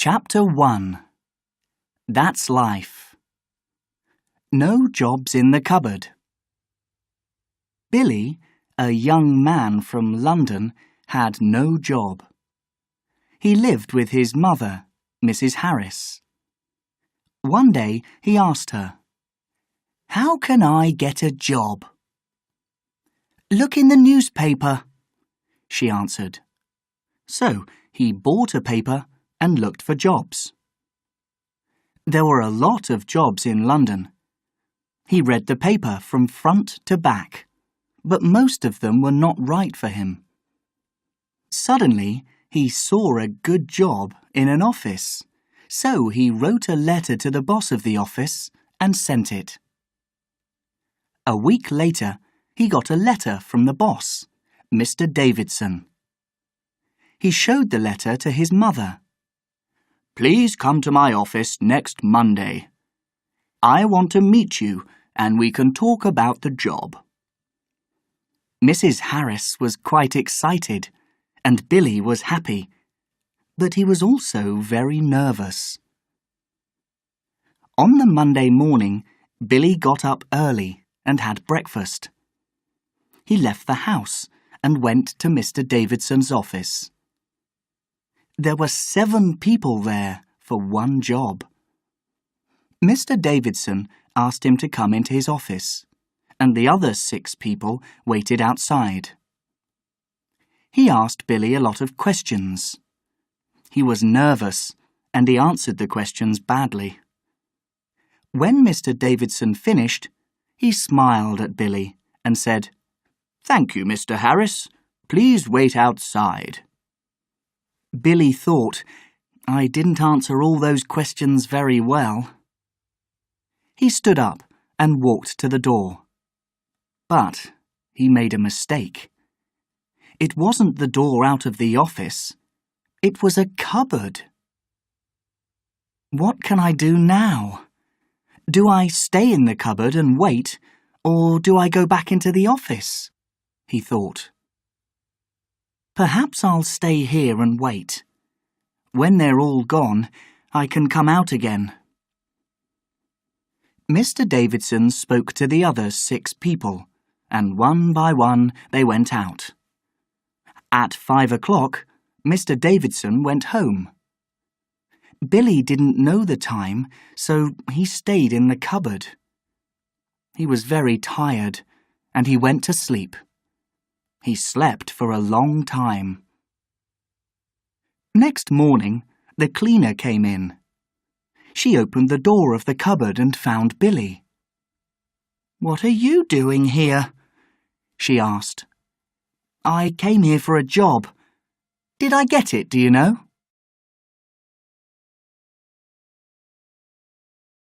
Chapter 1. That's Life. No jobs in the cupboard. Billy, a young man from London, had no job. He lived with his mother, Mrs. Harris. One day he asked her, "How can I get a job?" "Look in the newspaper," she answered. So he bought a paper and looked for jobs. There were a lot of jobs in London. He read the paper from front to back, but most of them were not right for him. Suddenly, he saw a good job in an office, so he wrote a letter to the boss of the office and sent it. A week later, he got a letter from the boss, Mr. Davidson. He showed the letter to his mother. "Please come to my office next Monday. I want to meet you and we can talk about the job." Mrs. Harris was quite excited and Billy was happy, but he was also very nervous. On the Monday morning, Billy got up early and had breakfast. He left the house and went to Mr. Davidson's office. There were 7 people there for one job. Mr. Davidson asked him to come into his office, and the other 6 people waited outside. He asked Billy a lot of questions. He was nervous, and he answered the questions badly. When Mr. Davidson finished, he smiled at Billy and said, "Thank you, Mr. Harris. Please wait outside." Billy thought, "I didn't answer all those questions very well." He stood up and walked to the door. But he made a mistake. It wasn't the door out of the office. It was a cupboard. What can I do now? Do I stay in the cupboard and wait, or do I go back into the office? He thought. Perhaps I'll stay here and wait. When they're all gone, I can come out again. Mr. Davidson spoke to the other 6 people, and one by one they went out. At 5 o'clock, Mr. Davidson went home. Billy didn't know the time, so he stayed in the cupboard. He was very tired, and he went to sleep. He slept for a long time. Next morning, the cleaner came in. She opened the door of the cupboard and found Billy. "What are you doing here?" she asked. "I came here for a job. Did I get it, do you know?"